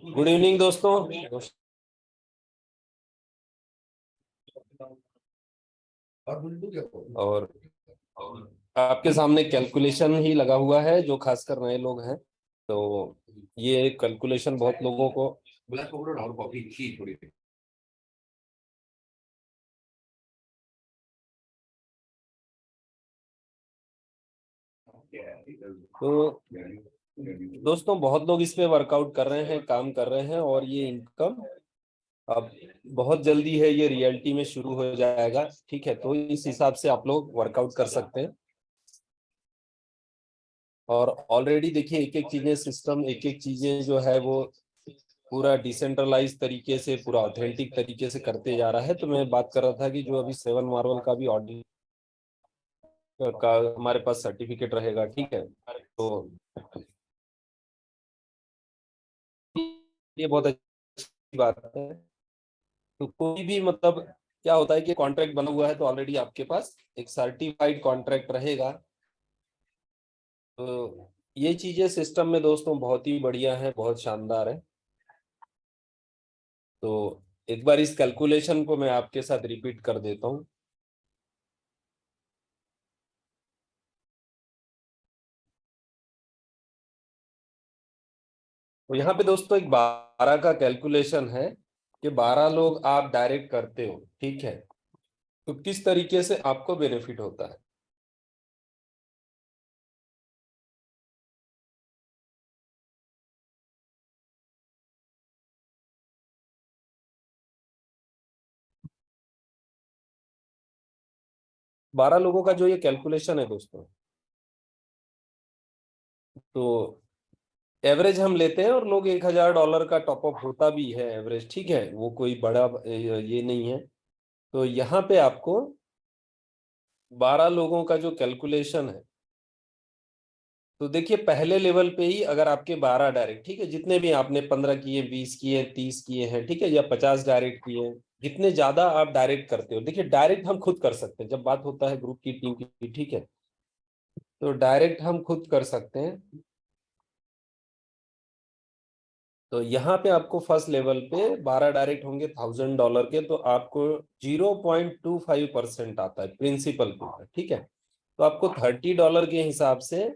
Good evening दोस्तों। और आपके सामने कैलकुलेशन ही लगा हुआ है, जो खासकर नए लोग हैं तो ये कैलकुलेशन बहुत लोगों को तो दोस्तों बहुत लोग इस पे वर्कआउट कर रहे हैं, काम कर रहे हैं और ये इनकम अब बहुत जल्दी है, ये रियलिटी में शुरू हो जाएगा। ठीक है, तो इस हिसाब से आप लोग वर्कआउट कर सकते हैं। और ऑलरेडी देखिए एक एक चीजें सिस्टम, एक एक चीजें जो है वो पूरा डिसेंट्रलाइज तरीके से, पूरा ऑथेंटिक तरीके से करते जा रहा है। तो मैं बात कर रहा था कि जो अभी 7 मार्वल का भी ऑडिट का हमारे पास सर्टिफिकेट रहेगा। ठीक है, तो ये बहुत अच्छी बात है। तो कोई भी मतलब क्या होता है कि कॉन्ट्रैक्ट बना हुआ है तो ऑलरेडी आपके पास एक सर्टिफाइड कॉन्ट्रैक्ट रहेगा। तो ये चीजें सिस्टम में दोस्तों बहुत ही बढ़िया है, बहुत शानदार है। तो एक बार इस कैलकुलेशन को मैं आपके साथ रिपीट कर देता हूँ। तो यहाँ पे दोस्तों एक 12 का कैलकुलेशन है कि 12 लोग आप डायरेक्ट करते हो। ठीक है, तो किस तरीके से आपको बेनिफिट होता है। बारह लोगों का जो ये कैलकुलेशन है दोस्तों, तो एवरेज हम लेते हैं और लोग $1000 का टॉपअप होता भी है एवरेज। ठीक है, वो कोई बड़ा ये नहीं है। तो यहाँ पे आपको 12 लोगों का जो कैलकुलेशन है, तो देखिए पहले लेवल पे ही अगर आपके 12 डायरेक्ट, ठीक है, जितने भी आपने 15 किए, 20 किए, 30 किए हैं, ठीक है, या 50 डायरेक्ट किए हैं, जितने ज्यादा आप डायरेक्ट करते हो, देखिए डायरेक्ट हम खुद कर सकते हैं जब बात होता है ग्रुप की, टीम की। ठीक है, तो डायरेक्ट हम खुद कर सकते हैं। तो यहाँ पे आपको फर्स्ट लेवल पे 12 डायरेक्ट होंगे $1000 के, तो आपको 0.25% आता है प्रिंसिपल के ऊपर। ठीक है, तो आपको $30 के हिसाब से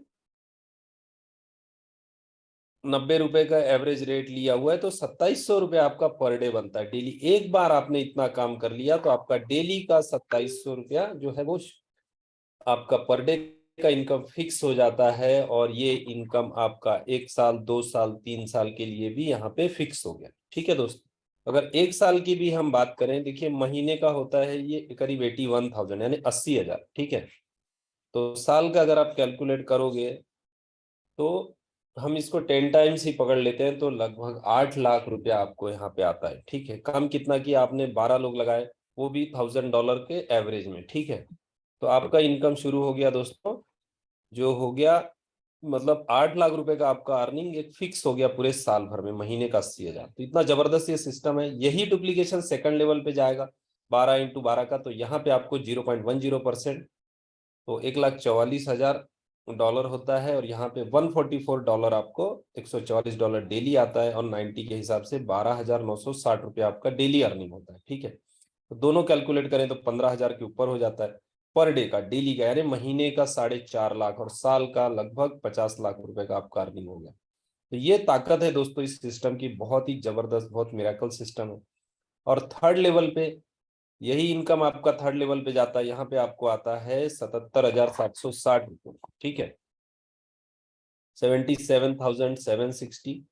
₹90 का एवरेज रेट लिया हुआ है, तो ₹2700 आपका पर डे बनता है डेली। एक बार आपने इतना काम कर लिया तो आपका डेली का ₹2700 जो है वो आपका पर डे का इनकम फिक्स हो जाता है। और ये इनकम आपका 1 साल, 2 साल, 3 साल के लिए भी यहाँ पे फिक्स हो गया। ठीक है दोस्तों, अगर 1 साल की भी हम बात करें, देखिए महीने का होता है ये करीब 81,000 यानी 80,000। ठीक है, तो साल का अगर आप कैलकुलेट करोगे तो हम इसको 10 टाइम्स ही पकड़ लेते हैं, तो लगभग 8 लाख रुपया आपको यहाँ पे आता है। ठीक है, काम कितना किया आपने, 12 लोग लगाए, वो भी $1000 के एवरेज में। ठीक है, तो आपका इनकम शुरू हो गया दोस्तों, जो हो गया मतलब 8 लाख रुपए का आपका अर्निंग एक फिक्स हो गया पूरे साल भर में, महीने का 80,000। तो इतना जबरदस्त ये सिस्टम है। यही डुप्लीकेशन सेकंड लेवल पे जाएगा 12 × 12 का, तो यहाँ पे आपको 0.10%, तो $1,44,000 होता है। और यहाँ पे $144 आपको, $144 डेली आता है, और 90 के हिसाब से ₹12,960 आपका डेली अर्निंग होता है। ठीक है, तो दोनों कैलकुलेट करें तो 15,000 के ऊपर हो जाता है पर डे का, डेली का, यानी महीने का 4.5 लाख, और साल का लगभग 50 लाख रुपए का आपका अर्निंग हो गया। तो ये ताकत है दोस्तों इस सिस्टम की, बहुत ही जबरदस्त, बहुत मिरेकल सिस्टम है। और थर्ड लेवल पे यही इनकम आपका थर्ड लेवल पे जाता है, यहाँ पे आपको आता है 77,760 रुपये, ठीक है, 77,760।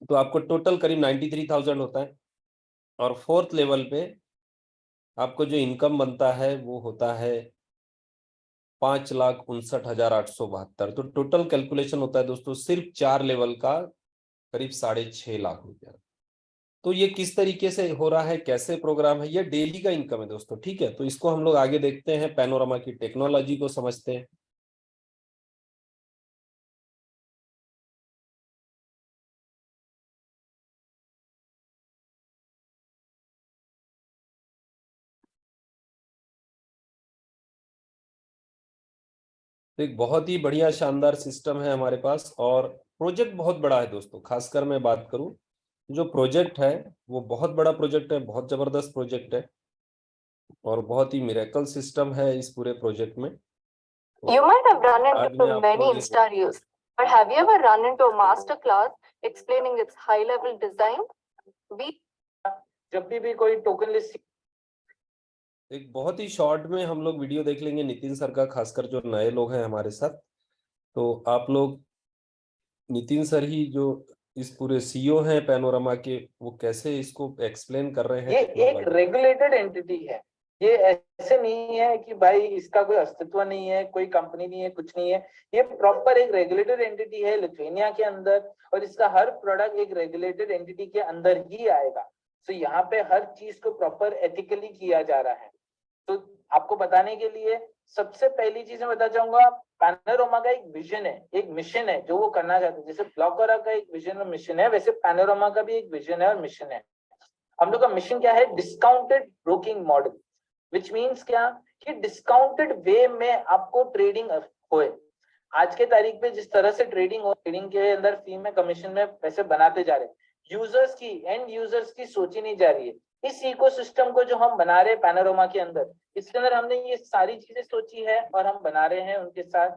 तो आपको टोटल करीब 93,000 होता है। और फोर्थ लेवल पे आपको जो इनकम बनता है वो होता है 5,59,872। तो टोटल कैलकुलेशन होता है दोस्तों सिर्फ 4 लेवल का करीब 6.5 लाख रुपया। तो ये किस तरीके से हो रहा है, कैसे प्रोग्राम है, ये डेली का इनकम है दोस्तों, ठीक है। तो इसको हम लोग आगे देखते हैं, पैनोरामा की टेक्नोलॉजी को समझते हैं। तो एक बहुत ही बढ़िया शानदार सिस्टम है हमारे पास, और प्रोजेक्ट बहुत बड़ा है दोस्तों। खासकर मैं बात करूं, जो प्रोजेक्ट है वो बहुत बड़ा प्रोजेक्ट है, बहुत जबरदस्त प्रोजेक्ट है, और बहुत ही मिरेकल सिस्टम है इस पूरे प्रोजेक्ट में। You might have run आज into मैं many आपको Insta Reels, but have you ever run into a master class explaining its high-level design? जब भी कोई टोकन लिस्ट एक बहुत ही शॉर्ट में हम लोग वीडियो देख लेंगे नितिन सर का, खासकर जो नए लोग हैं हमारे साथ। तो आप लोग नितिन सर ही जो इस पूरे सीईओ हैं पैनोरामा के, वो कैसे इसको एक्सप्लेन कर रहे हैं। ये एक रेगुलेटेड एंटिटी है, ये ऐसे नहीं है कि भाई इसका कोई अस्तित्व नहीं है, कोई कंपनी नहीं है, कुछ नहीं है। ये प्रॉपर एक रेगुलेटेड एंटिटी है लिथुआनिया के अंदर, और इसका हर प्रोडक्ट एक रेगुलेटेड एंटिटी के अंदर ही आएगा। तो यहाँ पे हर चीज को प्रॉपर एथिकली किया जा रहा है। तो आपको बताने के लिए सबसे पहली चीज मैं बता चाहूंगा, पैनोरामा का एक विजन है, एक मिशन है जो वो करना चाहते हैं। जैसे ब्लॉकरा का एक विजन और मिशन है, वैसे पैनोरामा का भी एक विजन है और मिशन है। हम लोग का मिशन क्या है? Discounted broking model, which means क्या कि डिस्काउंटेड वे में आपको ट्रेडिंग होए। आज के तारीख पे जिस तरह से ट्रेडिंग हो, ट्रेडिंग के अंदर फी में कमीशन में पैसे बनाते जा रहे हैं, यूजर्स की, एंड यूजर्स की सोची नहीं जा रही है। इस इकोसिस्टम को जो हम बना रहे हैं पैनोरामा के अंदर, इसके अंदर हमने ये सारी चीजें सोची है और हम बना रहे हैं उनके साथ।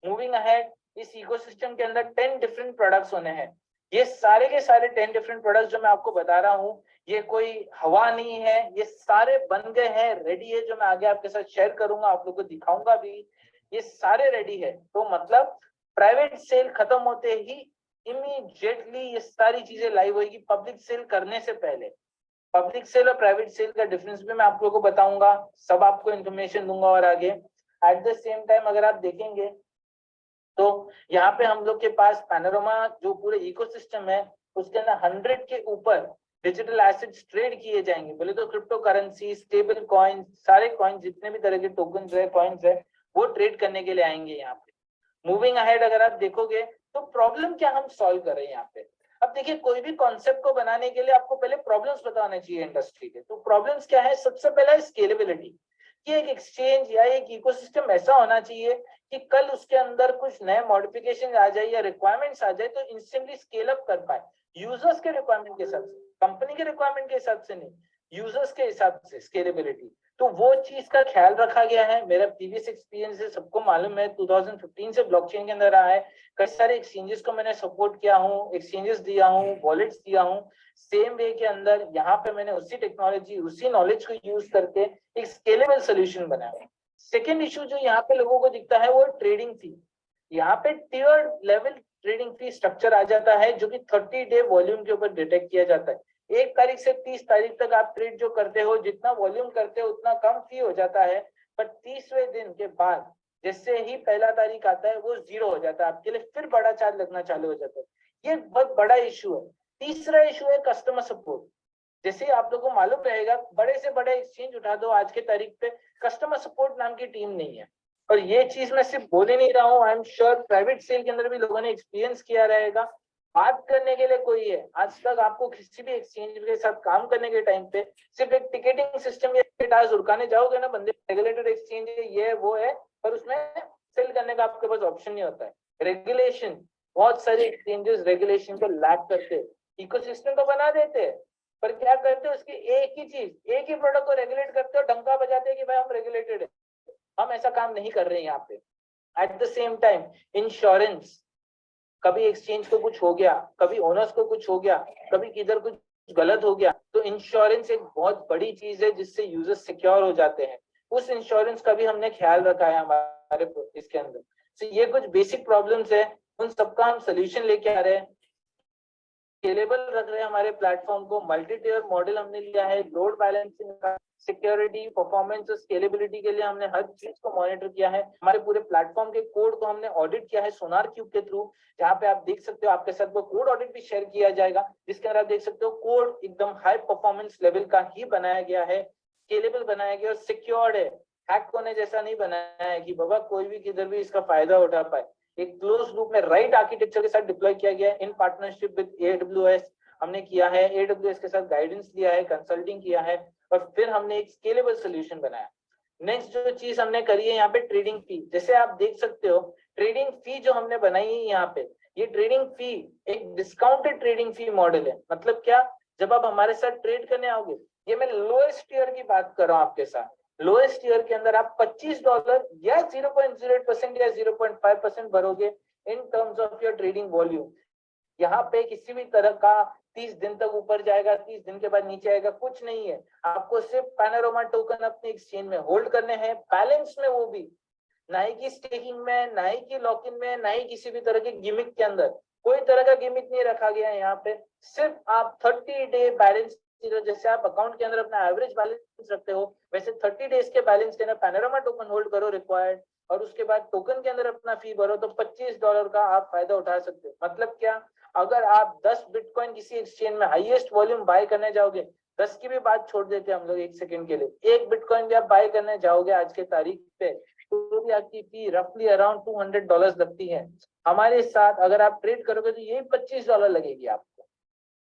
मूविंग अहेड, इस इकोसिस्टम के अंदर 10 डिफरेंट प्रोडक्ट्स होने हैं। ये सारे के सारे 10 डिफरेंट प्रोडक्ट्स जो मैं आपको बता रहा हूँ, ये कोई हवा नहीं है, ये सारे बन गए हैं, रेडी है, जो मैं आगे आपके साथ शेयर करूंगा, आप लोगों को दिखाऊंगा भी। ये सारे रेडी है। तो मतलब प्राइवेट सेल खत्म होते ही इमीडिएटली ये सारी चीजें लाइव होगी, पब्लिक सेल करने से पहले। पब्लिक सेल और प्राइवेट सेल का डिफरेंस भी मैं आप लोगों को बताऊंगा, सब आपको इन्फॉर्मेशन दूंगा। और आगे एट द सेम टाइम अगर आप देखेंगे तो यहाँ पे हम लोग के पास पैनोरामा जो पूरे इकोसिस्टम है, उसके अंदर 100 के ऊपर डिजिटल एसेट्स ट्रेड किए जाएंगे। बोले तो क्रिप्टो करेंसी, स्टेबल कॉइन, सारे कॉइन, जितने भी तरह के टोकन है, कॉइन्स है, वो ट्रेड करने के लिए आएंगे यहाँ पे। मूविंग अहेड अगर आप देखोगे तो प्रॉब्लम क्या हम सॉल्व कर रहे हैं यहाँ पे। अब देखिए, कोई भी कॉन्सेप्ट को बनाने के लिए आपको पहले प्रॉब्लम्स पता होना चाहिए इंडस्ट्री के। तो प्रॉब्लम्स क्या है? सबसे पहला है स्केलेबिलिटी, कि एक एक्सचेंज या एक इकोसिस्टम ऐसा होना चाहिए कि कल उसके अंदर कुछ नए मॉडिफिकेशन आ जाए या रिक्वायरमेंट्स आ जाए तो इंस्टेंटली स्केल अप कर पाए, यूजर्स के रिक्वायरमेंट के हिसाब से, कंपनी के रिक्वायरमेंट के हिसाब से नहीं, यूजर्स के हिसाब से स्केलेबिलिटी। तो वो चीज का ख्याल रखा गया है। मेरा प्रीवियस एक्सपीरियंस है, सबको मालूम है, 2015 से ब्लॉकचेन के अंदर रहा है। कई सारे एक्सचेंजेस को मैंने सपोर्ट किया हूँ, एक्सचेंजेस दिया हूँ, वॉलेट्स दिया हूँ। सेम वे के अंदर यहाँ पे मैंने उसी टेक्नोलॉजी, उसी नॉलेज को यूज करके एक स्केलेबल सोल्यूशन बनाया। सेकेंड इशू जो यहाँ पे लोगों को दिखता है वो ट्रेडिंग फी। यहाँ पे tier level trading fee structure आ जाता है, जो कि 30 डे वॉल्यूम के ऊपर डिटेक्ट किया जाता है। 1 तारीख से 30 तारीख तक आप ट्रेड जो करते हो, जितना वॉल्यूम करते हो उतना कम फी हो जाता है। पर 30वें दिन के बाद जैसे ही पहला तारीख आता है वो 0 हो जाता है आपके लिए, फिर बड़ा चार्ज लगना चालू हो जाता है। ये बहुत बड़ा इशू है। तीसरा इशू है कस्टमर सपोर्ट। जैसे आप लोगों को मालूम रहेगा, बड़े से बड़े एक्सचेंज उठा दो, आज के तारीख पे कस्टमर सपोर्ट नाम की टीम नहीं है। और ये चीज मैं सिर्फ बोल ही नहीं रहा हूँ, I am sure private sale के अंदर भी लोगों ने एक्सपीरियंस किया रहेगा। बात करने के लिए कोई है, आज तक आपको किसी भी एक्सचेंज के साथ काम करने के टाइम पे सिर्फ एक टिकटिंग सिस्टम या टास्क उड़काने जाओगे ना, बंदे रेगुलेटेड एक्सचेंज है, ये वो है, पर उसमें सेल करने का आपके पास ऑप्शन नहीं होता है। रेगुलेशन, बहुत सारे एक्सचेंजेस रेगुलेशन को लैक करते हैं, इकोसिस्टम तो बना देते हैं, पर क्या करते हैं, उसकी एक ही चीज, एक ही प्रोडक्ट को रेगुलेट करते हो, डंका बजाते हैं कि भाई हम रेगुलेटेड है। हम ऐसा काम नहीं कर रहे हैं यहाँ पे। Eight the same time insurance, कभी एक्सचेंज को कुछ हो गया, कभी ओनर्स को कुछ हो गया, कभी किधर कुछ गलत हो गया तो इंश्योरेंस एक बहुत बड़ी चीज है जिससे यूजर्स सिक्योर हो जाते हैं, उस इंश्योरेंस का भी हमने ख्याल रखा है हमारे इसके अंदर। तो ये कुछ बेसिक प्रॉब्लम्स है, उन सबका हम सोल्यूशन लेके आ रहे हैं, स्केलेबल रख रहे हैं हमारे प्लेटफॉर्म को, मल्टी टियर मॉडल हमने लिया है, लोड बैलेंसिंग का, सिक्योरिटी, परफॉर्मेंस और स्केलेबिलिटी के लिए हमने हर चीज को मॉनिटर किया है। हमारे पूरे प्लेटफॉर्म के कोड को हमने ऑडिट किया है सोनार क्यूब के थ्रू, जहाँ पे आप देख सकते हो, आपके साथ वो कोड ऑडिट भी शेयर किया जाएगा, जिसके अंदर आप देख सकते हो कोड एकदम हाई परफॉर्मेंस लेवल का ही बनाया गया है, स्केलेबल बनाया गया और सिक्योर्ड है, हैक होने जैसा नहीं बनाया है कि बाबा कोई भी किधर भी इसका फायदा उठा पाए। एक क्लोज लूप में राइट आर्किटेक्चर के साथ डिप्लॉय किया गया है इन पार्टनरशिप विद AWS हमने किया है, AWS के साथ गाइडेंस लिया है, कंसल्टिंग किया है और फिर हमने एक स्केलेबल सोल्यूशन बनाया। नेक्स्ट जो चीज हमने करी है यहाँ पे ट्रेडिंग फी, जैसे आप देख सकते हो ट्रेडिंग फी जो हमने बनाई है यहाँ पे, ये ट्रेडिंग फी एक डिस्काउंटेड ट्रेडिंग फी मॉडल है। मतलब क्या, जब आप हमारे साथ ट्रेड करने आओगे, ये मैं लोएस्ट टियर की बात कर रहा हूँ आपके साथ, लोएस्ट ईयर के अंदर आप $25 या 0.08% या 0.5% भरोगे in terms of your trading volume. यहाँ पे किसी भी तरह का 30 दिन तक ऊपर जाएगा, 30 दिन के बाद नीचे आएगा, कुछ नहीं है। आपको सिर्फ पैनोरामा टोकन अपने एक्सचेंज में होल्ड करने हैं, बैलेंस में, वो भी ना ही की स्टेकिंग में, ना ही की लॉक इन में, ना ही किसी भी तरह के गिमिक के अंदर, कोई तरह का गिमिक नहीं रखा गया है यहाँ पे। सिर्फ आप 30 डे बैलेंस, जैसे आप अकाउंट के अंदर अपना एवरेज बैलेंस रखते हो, वैसे 30 डेज के बैलेंस के अंदर पैनोरामा टोकन होल्ड करो रिक्वायर्ड, और उसके बाद टोकन के अंदर अपना फी भरो, तो $25 का आप फायदा उठा सकते हो। मतलब क्या, अगर आप 10 बिटकॉइन किसी एक्सचेंज में हाईएस्ट वॉल्यूम बाय करने जाओगे, 10 की भी बात छोड़ देते हैं हम लोग एक सेकंड के लिए, 1 बिटकॉइन भी आप बाय करने जाओगे आज के तारीख पे, तो भी आपकी फी रफली अराउंड $200 लगती है। हमारे साथ अगर आप ट्रेड करोगे तो यही $25 लगेगी आपको।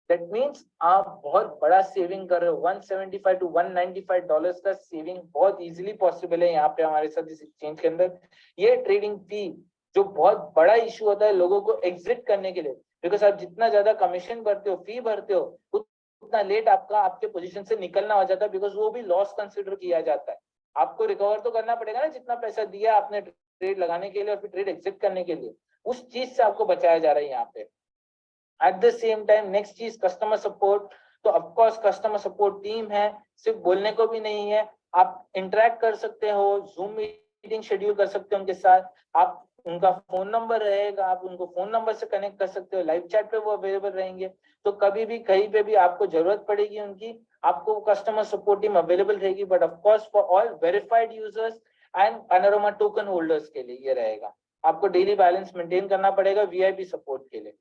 दैट मीन्स आप बहुत बड़ा सेविंग कर रहे हो, 175 to 195 डॉलर्स का सेविंग बहुत इजीली पॉसिबल है यहाँ पे हमारे साथ इस एक्सचेंज के अंदर। ये ट्रेडिंग फी जो बहुत बड़ा इशू होता है लोगों को एग्जिट करने के लिए, बिकॉज आप जितना ज्यादा कमीशन भरते हो, फी भरते हो, उतना लेट आपका आपके पोजीशन से निकलना हो जाता है, बिकॉज वो भी लॉस कंसिडर किया जाता है। आपको रिकवर तो करना पड़ेगा ना जितना पैसा दिया आपने ट्रेड लगाने के लिए और फिर ट्रेड एग्जिट करने के लिए, उस चीज से आपको बचाया जा रहा है यहाँ पे। Eight the same time next चीज कस्टमर सपोर्ट, तो ऑफकोर्स कस्टमर सपोर्ट टीम है, सिर्फ बोलने को भी नहीं है, आप इंटरेक्ट कर सकते हो, जूम मीटिंग शेड्यूल कर सकते हो उनके साथ, आप उनका फोन नंबर रहेगा, आप उनको फोन नंबर से कनेक्ट कर सकते हो, लाइव चैट पे वो अवेलेबल रहेंगे, तो कभी भी कहीं पे भी आपको जरूरत पड़ेगी उनकी, आपको कस्टमर सपोर्ट टीम अवेलेबल रहेगी। But of course for all verified users and panorama token holders के लिए ये रहेगा, आपको डेली बैलेंस मेंटेन करना पड़ेगा वीआईपी सपोर्ट के लिए।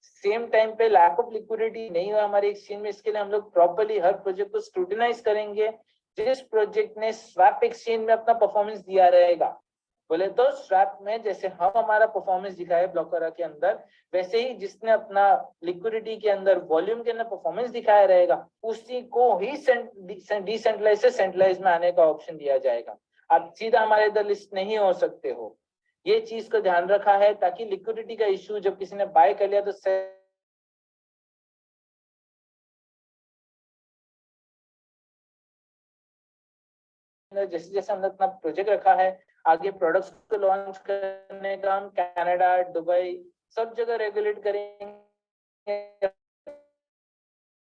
सेम टाइम पे लैक ऑफ लिक्विडिटी नहीं हो हमारे एक्सचेंज में, इसके लिए हम लोग प्रॉपर्ली हर प्रोजेक्ट को स्क्रूटिनाइज करेंगे। जिस प्रोजेक्ट ने स्वैप एक्सचेंज में अपना परफॉर्मेंस दिया रहेगा, बोले तो स्वैप में जैसे हम हमारा परफॉर्मेंस दिखाए ब्लॉकर के अंदर, वैसे ही जिसने अपना लिक्विडिटी के अंदर, वॉल्यूम के अंदर परफॉर्मेंस दिखाया रहेगा, उसी को ही डिसेंट्रलाइज से सेंट्रलाइज में आने का ऑप्शन दिया जाएगा। आप सीधा हमारे इधर लिस्ट नहीं हो सकते हो, ये चीज को ध्यान रखा है ताकि लिक्विडिटी का इशू जब किसी ने बाय कर लिया तो जैसे जैसे हमने अपना प्रोजेक्ट रखा है, आगे प्रोडक्ट्स को लॉन्च करने का हम कनाडा, दुबई सब जगह रेगुलेट करेंगे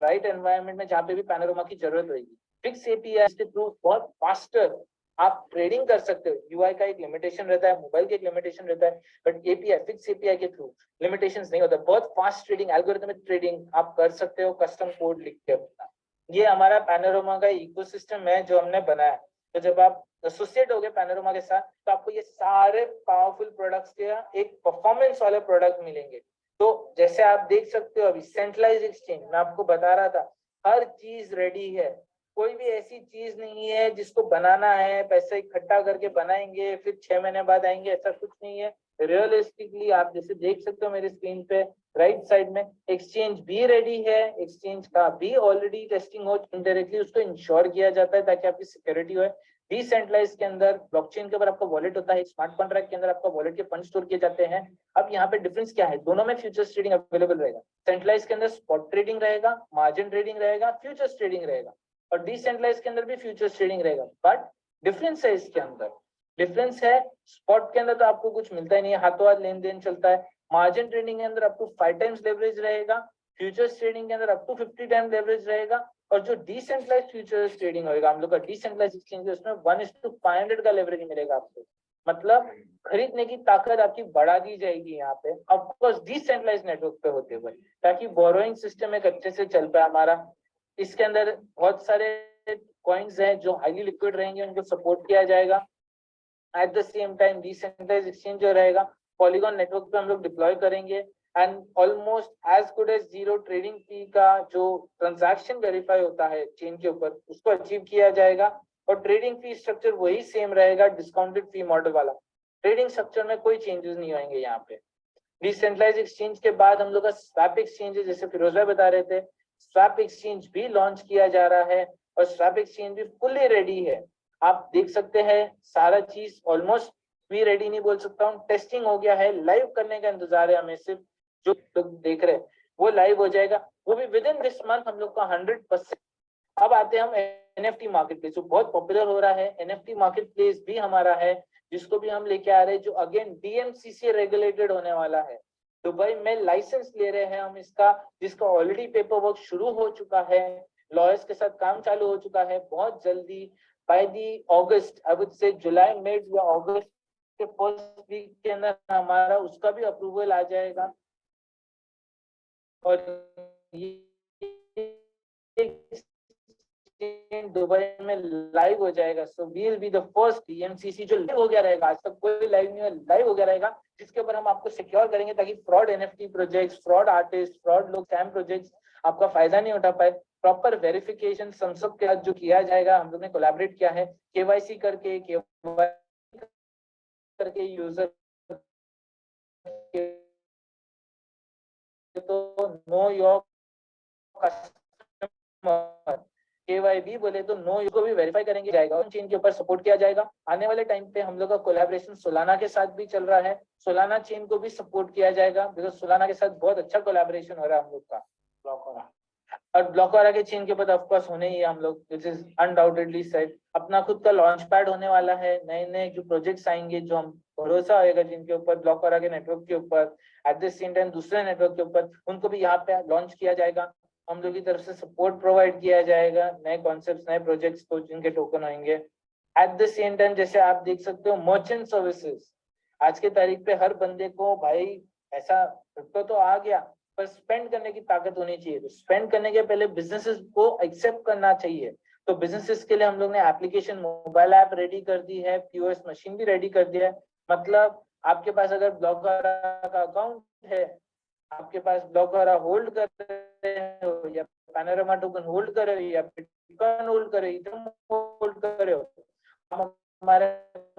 राइट एनवायरनमेंट में, जहाँ पे भी पैनोरामा की जरूरत होगी। फिक्स एपीआई के थ्रू बहुत फास्टर आप ट्रेडिंग कर सकते हो। यूआई का एक लिमिटेशन रहता है, मोबाइल का एक लिमिटेशन रहता है, बट एपीआई, फिक्स एपीआई के थ्रू लिमिटेशंस नहीं होता, बहुत फास्ट ट्रेडिंग, एल्गोरिथमिक ट्रेडिंग आप कर सकते हो कस्टम कोड लिख के अपना। ये हमारा पैनोरामा का इकोसिस्टम है जो हमने बनाया। तो जब आप एसोसिएट हो गए पैनोरामा के साथ, तो आपको ये सारे पावरफुल प्रोडक्ट्स के एक परफॉर्मेंस वाले प्रोडक्ट मिलेंगे। तो जैसे आप देख सकते हो अभी सेंट्रलाइज एक्सचेंज, मैं आपको बता रहा था, हर चीज रेडी है, कोई भी ऐसी चीज नहीं है जिसको बनाना है, पैसा इकट्ठा करके बनाएंगे फिर 6 महीने बाद आएंगे, ऐसा कुछ नहीं है। रियलिस्टिकली आप जैसे देख सकते हो मेरे स्क्रीन पे राइट साइड में, एक्सचेंज भी रेडी है, एक्सचेंज का भी ऑलरेडी टेस्टिंग हो, इनडायरेक्टली उसको इंश्योर किया जाता है ताकि आपकी सिक्योरिटी हो। डिसेंट्रलाइज के अंदर ब्लॉकचेन के ऊपर आपका वॉलेट होता है, स्मार्ट कॉन्ट्रैक्ट के अंदर आपका वॉलेट के फंड स्टोर किए जाते हैं। अब यहाँ पे डिफरेंस क्या है, दोनों में फ्यूचर्स ट्रेडिंग अवेलेबल रहेगा। सेंट्रलाइज के अंदर स्पॉट ट्रेडिंग रहेगा, मार्जिन ट्रेडिंग रहेगा, फ्यूचर्स ट्रेडिंग रहेगा, और डिसेंट्रलाइज के अंदर भी फ्यूचर्स ट्रेडिंग रहेगा। बट डिफरेंस है इसके अंदर, डिफरेंस है स्पॉट के अंदर तो आपको कुछ मिलता ही नहीं है, हाथों हाथ लेन देन चलता है। मार्जिन ट्रेडिंग के अंदर आपको 5 टाइम्स लेवरेज रहेगा, फ्यूचर्स ट्रेडिंग के अंदर अप टू 50 टाइम लेवरेज रहेगा, और जो डिसेंट्रलाइज्ड फ्यूचर्स ट्रेडिंग होगा, हम लोग का डिसेंट्रलाइज्ड एक्सचेंज है, उसमें 1:500 का लेवरेज मिलेगा आपको। मतलब खरीदने की ताकत आपकी बढ़ा दी जाएगी यहाँ पे, ऑफकोर्स डिसेंट्रलाइज्ड नेटवर्क पे होते हुए, ताकि बोरोइंग सिस्टम एक अच्छे से चल पाए हमारा। इसके अंदर बहुत सारे कॉइन्स हैं जो हाईली लिक्विड रहेंगे, उनको सपोर्ट किया जाएगा। At the same time decentralised exchange जो रहेगा पॉलीगॉन नेटवर्क पे हम लोग डिप्लॉय करेंगे, and almost as good as zero trading fee का जो ट्रांजैक्शन वेरीफाई होता है चेन के ऊपर, उसको अचीव किया जाएगा। और ट्रेडिंग फी स्ट्रक्चर वही सेम रहेगा, डिस्काउंटेड फी मॉडल वाला। ट्रेडिंग स्ट्रक्चर में कोई चेंजेस नहीं होंगे यहाँ पे। डिसेंट्रलाइज्ड एक्सचेंज के बाद हम लोग का स्वैप एक्सचेंज है, जैसे फिरोज भाई बता रहे थे, स्वैप एक्सचेंज भी लॉन्च किया जा रहा है, और स्वैप एक्सचेंज भी फुली रेडी है। आप देख सकते हैं सारा चीज ऑलमोस्ट भी रेडी नहीं बोल सकता हूँ, टेस्टिंग हो गया है, लाइव करने का इंतजार है हमें। सिर्फ जो लोग देख रहे हैं वो लाइव हो जाएगा, वो भी विद इन दिस मंथ हम लोग का 100%। अब आते हैं हम एनएफटी मार्केट प्लेस, जो बहुत पॉपुलर हो रहा है। एनएफटी मार्केट प्लेस भी हमारा है, जिसको भी हम लेके आ रहे हैं, जो अगेन डीएमसीसी रेगुलेटेड होने वाला है। दुबई में लाइसेंस ले रहे हैं हम इसका, जिसका ऑलरेडी पेपर वर्क शुरू हो चुका है, लॉयर्स के साथ काम चालू हो चुका है। बहुत जल्दी by the August, I would say July mid या अगस्त के फर्स्ट वीक के अंदर हमारा उसका भी अप्रूवल आ जाएगा, और दुबई में लाइव हो जाएगा। So we will be the first DMCC जो लाइव हो गया रहेगा, आज तक कोई लाइव नहीं है, लाइव हो गया रहेगा, जिसके ऊपर हम आपको सिक्योर करेंगे ताकि fraud NFT projects, fraud artist, fraud लोग, स्कैम प्रोजेक्ट्स आपका फायदा नहीं उठा पाए। प्रॉपर वेरिफिकेशन संसद के साथ जो किया जाएगा, हम लोग ने कोलैबोरेट किया है, केवाईसी करके यूजर तो नो योर कस्टमर, केवाईबी बोले तो नो को भी वेरीफाई करेंगे जाएगा, और चेन के ऊपर सपोर्ट किया जाएगा। आने वाले टाइम पे हम लोग का कोलैबोरेशन सोलाना के साथ भी चल रहा है, सोलाना चेन को भी सपोर्ट किया जाएगा, बिकॉज सोलाना के साथ बहुत अच्छा कोलैबोरेशन हो रहा है हम लोग का। ब्लॉकरा और ब्लॉकरा के चेन के ऊपर ऑफ कोर्स होने ही है हम लोग, दिस इज अनडाउटेडली सेट। अपना खुद का लॉन्च पैड होने वाला है, नए नए जो प्रोजेक्ट्स आएंगे, जो हम भरोसा होगा जिनके ऊपर, ब्लॉकरा के नेटवर्क के ऊपर, एट द सेम टाइम दूसरे नेटवर्क के ऊपर, उनको भी यहाँ पे लॉन्च किया जाएगा। हम लोग की तरफ से सपोर्ट प्रोवाइड किया जाएगा, नए कॉन्सेप्ट्स, नए प्रोजेक्ट्स को, जिनके टोकन होंगे। एट द सेम टाइम जैसे आप देख सकते हो मर्चेंट सर्विसेज, आज के तारीख पे हर बंदे को भाई ऐसा क्रिप्टो तो आ गया, पर स्पेंड करने की ताकत होनी चाहिए। तो स्पेंड करने के पहले बिजनेसेस को एक्सेप्ट करना चाहिए। तो बिजनेसेस के लिए हम लोग ने एप्लीकेशन, मोबाइल ऐप रेडी कर दी है, पीओएस मशीन भी रेडी कर दिया है। मतलब आपके पास अगर ब्लॉकरा का अकाउंट है, आपके पास ब्लॉकरा होल्ड कर रहे हो, या पैनोरामा टोकन होल्ड कर रहे हो, या बिटकॉइन होल्ड कर रहे हो, इथेरियम होल्ड कर रहे हो, हम हमारे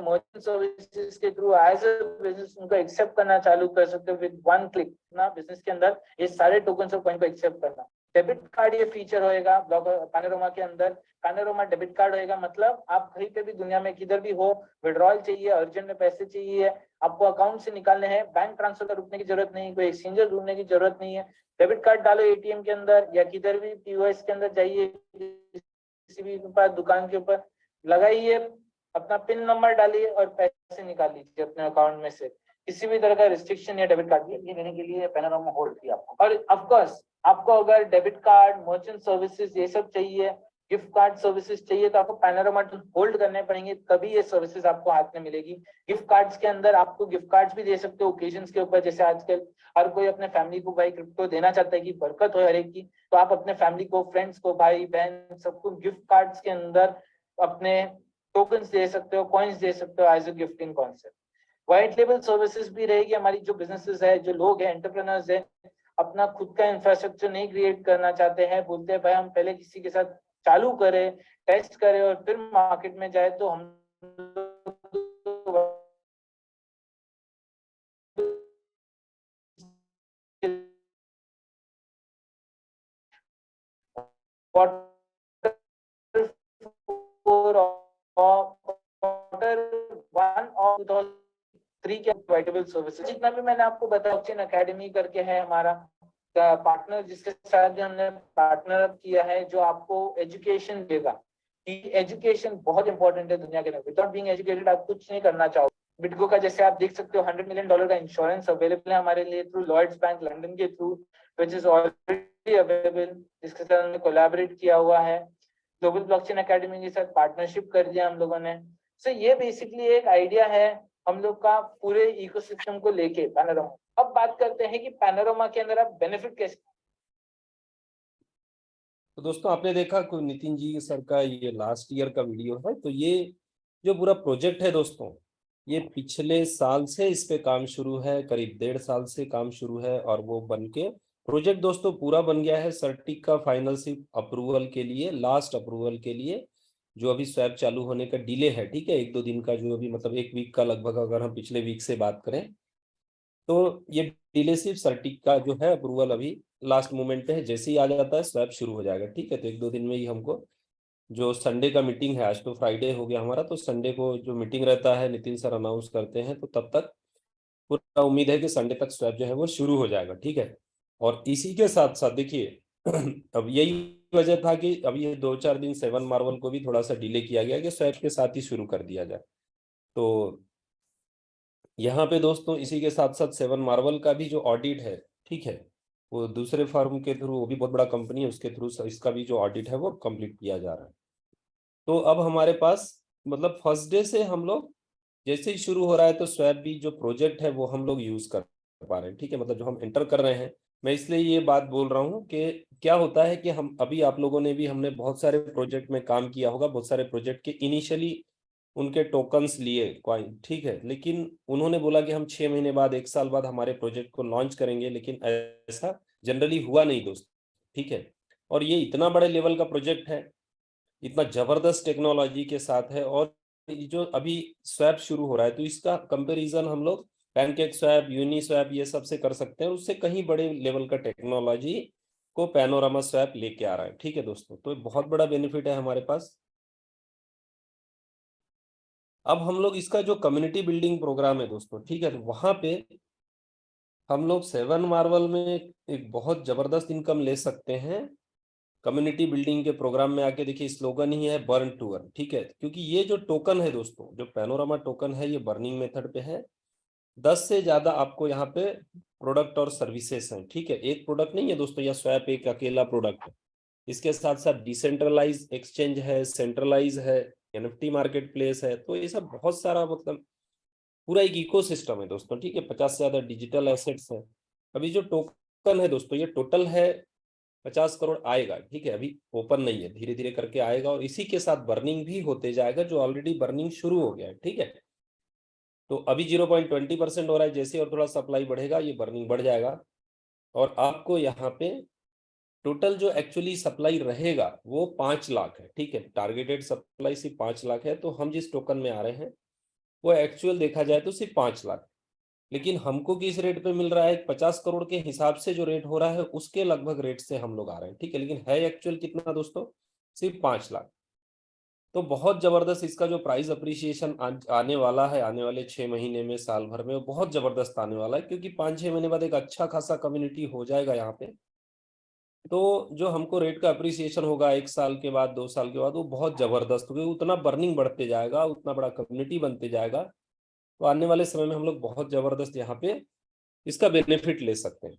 मर्चेंट सर्विसेज के थ्रू एज अ बिजनेस उनको एक्सेप्ट करना चालू कर सकते हो विद वन क्लिक। ना बिजनेस के अंदर ये सारे टोकन और कॉइन को एक्सेप्ट करना। डेबिट कार्ड ये फीचर होएगा पैनोरामा के अंदर, पैनोरामा डेबिट कार्ड होएगा। मतलब आप कहीं पे भी दुनिया में किधर भी हो, विड्रॉल चाहिए, अर्जेंट में पैसे चाहिए, आपको अकाउंट से निकालने हैं, बैंक ट्रांसफर का रुकने की जरूरत नहीं, कोई एक्सचेंजर ढूंढने की जरूरत नहीं है। डेबिट कार्ड डालो एटीएम के अंदर, या किधर भी पीओएस के अंदर जाइए, किसी भी दुकान के ऊपर लगाइए, अपना पिन नंबर डालिए और पैसे निकाल लीजिए अपने अकाउंट में से। किसी भी तरह का रिस्ट्रिक्शन या डेबिट कार्ड लेने के लिए पैनोरामा होल्ड किया आपको। और ऑफ कोर्स आपको अगर डेबिट कार्ड, मर्चेंट सर्विसेज ये सब चाहिए, गिफ्ट कार्ड सर्विसेज चाहिए, तो आपको पैनोरामा होल्ड करने पड़ेंगे, तभी ये सर्विसेज आपको हाथ में मिलेगी। गिफ्ट कार्ड्स के अंदर आपको गिफ्ट कार्ड्स भी दे सकते हो ओकेजन्स के ऊपर। जैसे आजकल हर कोई अपने फैमिली को भाई क्रिप्टो देना चाहता है कि बरकत हो हर एक की, तो आप अपने फैमिली को, फ्रेंड्स को, भाई बहन सबको गिफ्ट कार्ड्स के अंदर अपने टोकन्स दे सकते हो, कॉइन्स दे सकते हो as a gifting concept. White label services भी रहेगी हमारी। जो बिजनेसेस है, जो लोग हैं, एंटरप्रेन्योर्स है, अपना खुद का इंफ्रास्ट्रक्चर नहीं क्रिएट करना चाहते हैं, बोलते हैं भाई हम पहले किसी के साथ चालू करें, टेस्ट करें और फिर मार्केट में जाए, तो हम सर्विसेज जितना भी मैंने आपको बताया, ब्लॉकचेन एकेडमी करके है हमारा पार्टनर, जिसके साथ भी हमने पार्टनर किया है, जो आपको एजुकेशन देगा। एजुकेशन बहुत इंपॉर्टेंट है दुनिया के अंदर। विदाउट बीइंग एजुकेटेड आप कुछ नहीं करना चाहोगे। बिटको का जैसे आप देख सकते हो $100 मिलियन का इंश्योरेंस अवेलेबल है हमारे लिए थ्रू लॉयड्स बैंक लंदन के through, which is already available, जिसके साथ हमने कोलैबोरेट किया हुआ है। ग्लोबल ब्लॉकचेन एकेडमी के साथ पार्टनरशिप कर दिया हम लोगों ने। सो ये बेसिकली एक आइडिया है हम लोग का पूरे इकोसिस्टम को लेके पैनोरामा। अब बात करते हैं कि पैनोरामा के अंदर आप बेनिफिट कैसे। तो दोस्तों आपने देखा कि नितिन जी सर का ये लास्ट ईयर का वीडियो है। तो ये जो पूरा प्रोजेक्ट है दोस्तों, ये पिछले साल से इस पे काम शुरू है, करीब 1.5 साल से काम शुरू है, और वो बन के प्रोजेक्ट दोस्तों पूरा बन गया है। सर्टिक का फाइनल सिर्फ अप्रूवल के लिए, लास्ट अप्रूवल के लिए, जो अभी स्वैप चालू होने का डिले है, ठीक है, 1-2 दिन का, जो अभी मतलब 1 वीक का लगभग, अगर हम पिछले वीक से बात करें तो ये डिले सिर्फ सर्टिक का जो है अप्रूवल अभी लास्ट मोमेंट पे है। जैसे ही आ जाता है स्वैप शुरू हो जाएगा, ठीक है। तो 1-2 दिन में ही हमको, जो संडे का मीटिंग है, आज तो फ्राइडे हो गया हमारा, तो संडे को जो मीटिंग रहता है नितिन सर अनाउंस करते हैं, तो तब तक पूरा उम्मीद है कि संडे तक स्वैप जो है वो शुरू हो जाएगा, ठीक है। और इसी के साथ साथ देखिए अब यही वजह था कि अब ये 2-4 दिन 7 मार्वल को भी थोड़ा सा डिले किया गया कि स्वैप के साथ ही शुरू कर दिया जाए। तो यहाँ पे दोस्तों इसी के साथ साथ 7 मार्वल का भी जो ऑडिट है, ठीक है, वो दूसरे फर्म के थ्रू, वो भी बहुत बड़ा कंपनी है, उसके थ्रू इसका भी जो ऑडिट है वो कंप्लीट किया जा रहा है। तो अब हमारे पास मतलब फर्स्ट डे से हम लोग जैसे ही शुरू हो रहा है तो स्वैप भी जो प्रोजेक्ट है वो हम लोग यूज कर पा रहे हैं, ठीक है, मतलब जो हम एंटर कर रहे हैं। मैं इसलिए ये बात बोल रहा हूँ कि क्या होता है कि हम अभी, आप लोगों ने भी, हमने बहुत सारे प्रोजेक्ट में काम किया होगा, बहुत सारे प्रोजेक्ट के इनिशियली उनके टोकन्स लिए कॉइन, ठीक है, लेकिन उन्होंने बोला कि हम 6 महीने बाद, 1 साल बाद हमारे प्रोजेक्ट को लॉन्च करेंगे, लेकिन ऐसा जनरली हुआ नहीं दोस्त, ठीक है। और ये इतना बड़े लेवल का प्रोजेक्ट है, इतना जबरदस्त टेक्नोलॉजी के साथ है, और जो अभी स्वैप शुरू हो रहा है तो इसका कंपैरिजन हम लोग पैनकेक स्वैप, यूनी स्वैप, ये सब से कर सकते हैं। उससे कहीं बड़े लेवल का टेक्नोलॉजी को पैनोरामा स्वैप लेके आ रहा है, ठीक है दोस्तों। तो बहुत बड़ा बेनिफिट है हमारे पास। अब हम लोग इसका जो कम्युनिटी बिल्डिंग प्रोग्राम है दोस्तों, ठीक है, तो वहां पे हम लोग 7 मार्वल में एक बहुत जबरदस्त इनकम ले सकते हैं। कम्युनिटी बिल्डिंग के प्रोग्राम में आके देखिए, स्लोगन ही है बर्न टू अर्न, ठीक है, क्योंकि ये जो टोकन है दोस्तों, जो पैनोरामा टोकन है, ये बर्निंग मेथड पे है। 10 से ज्यादा आपको यहाँ पे प्रोडक्ट और सर्विसेज हैं, ठीक है, एक प्रोडक्ट नहीं है दोस्तों, या स्वैप एक अकेला प्रोडक्ट है। इसके साथ साथ डिसेंट्रलाइज एक्सचेंज है, सेंट्रलाइज है, एनएफटी मार्केट प्लेस है, तो ये सब बहुत सारा, मतलब पूरा एक इकोसिस्टम है दोस्तों, ठीक है। 50 से ज्यादा डिजिटल एसेट्स है। अभी जो टोकन है दोस्तों, ये टोटल है 50 करोड़ आएगा, ठीक है, अभी ओपन नहीं है, धीरे धीरे करके आएगा, और इसी के साथ बर्निंग भी होते जाएगा, जो ऑलरेडी बर्निंग शुरू हो गया है, ठीक है। तो अभी 0.20% हो रहा है, जैसे और थोड़ा सप्लाई बढ़ेगा ये बर्निंग बढ़ जाएगा। और आपको यहाँ पे टोटल जो एक्चुअली सप्लाई रहेगा वो 5 लाख है, ठीक है, टारगेटेड सप्लाई सिर्फ 5 लाख है। तो हम जिस टोकन में आ रहे हैं वो एक्चुअल देखा जाए तो सिर्फ 5 लाख, लेकिन हमको किस रेट पे मिल रहा है, 50 करोड़ के हिसाब से जो रेट हो रहा है उसके लगभग रेट से हम लोग आ रहे हैं, ठीक है, लेकिन है एक्चुअल कितना दोस्तों, सिर्फ 5 लाख। तो बहुत जबरदस्त इसका जो प्राइस अप्रिसिएशन आने वाला है, आने वाले 6 महीने में, साल भर में, वो बहुत जबरदस्त आने वाला है, क्योंकि 5-6 महीने बाद एक अच्छा खासा कम्युनिटी हो जाएगा यहाँ पे। तो जो हमको रेट का अप्रिसिएशन होगा 1 साल के बाद, 2 साल के बाद, वो बहुत जबरदस्त होगा, उतना बर्निंग बढ़ते जाएगा, उतना बड़ा कम्युनिटी बनते जाएगा। तो आने वाले समय में हम लोग बहुत जबरदस्त यहाँ पे इसका बेनिफिट ले सकते हैं।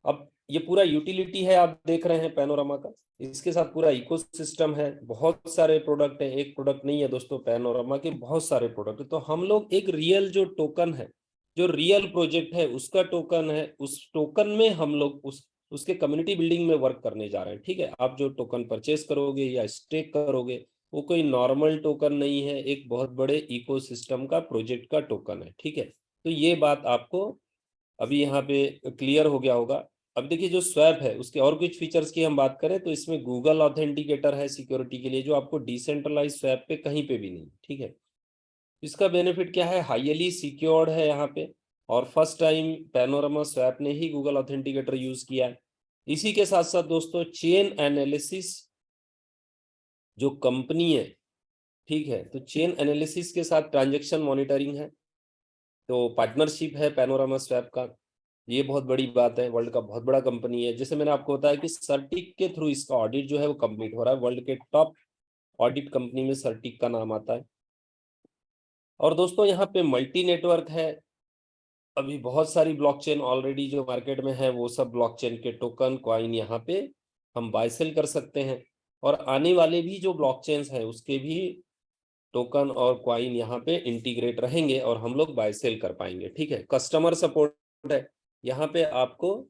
अब ये पूरा यूटिलिटी है, आप देख रहे हैं पैनोरामा का, इसके साथ पूरा इकोसिस्टम है, बहुत सारे प्रोडक्ट है, एक प्रोडक्ट नहीं है दोस्तों, पैनोरामा के बहुत सारे प्रोडक्ट है। तो हम लोग एक रियल जो टोकन है, जो रियल प्रोजेक्ट है उसका टोकन है, उस टोकन में हम लोग उसके कम्युनिटी बिल्डिंग में वर्क करने जा रहे हैं, ठीक है। आप जो टोकन परचेस करोगे या स्टेक करोगे, वो कोई नॉर्मल टोकन नहीं है, एक बहुत बड़े इकोसिस्टम का प्रोजेक्ट का टोकन है, ठीक है। तो ये बात आपको अभी यहाँ पे क्लियर हो गया होगा। अब देखिए, जो स्वैप है उसके और कुछ फीचर्स की हम बात करें तो इसमें गूगल ऑथेंटिकेटर है सिक्योरिटी के लिए, जो आपको डिसेंट्रलाइज स्वैप पे कहीं पे भी नहीं, ठीक है। इसका बेनिफिट क्या है, हाईली सिक्योर्ड है यहाँ पे, और फर्स्ट टाइम पैनोरामा स्वैप ने ही गूगल ऑथेंटिकेटर यूज किया है। इसी के साथ साथ दोस्तों चेन एनालिसिस जो कंपनी है, ठीक है, तो चेन एनालिसिस के साथ ट्रांजेक्शन मॉनिटरिंग है, तो पार्टनरशिप है पैनोरामा स्वैप का। ये बहुत बड़ी बात है, वर्ल्ड का बहुत बड़ा कंपनी है। जैसे मैंने आपको बताया कि सर्टिक के थ्रू इसका ऑडिट जो है वो कंप्लीट हो रहा है, वर्ल्ड के टॉप ऑडिट कंपनी में सर्टिक का नाम आता है। और दोस्तों यहाँ पे मल्टी नेटवर्क है, अभी बहुत सारी ब्लॉकचेन ऑलरेडी जो मार्केट में है वो सब ब्लॉकचेन के टोकन कॉइन यहाँ पे हम बाय सेल कर सकते हैं, और आने वाले भी जो ब्लॉकचेन्स है उसके भी टोकन और कॉइन यहाँ पे इंटीग्रेट रहेंगे और हम लोग बाय सेल कर पाएंगे। ठीक है, कस्टमर सपोर्ट है यहाँ पे आपको,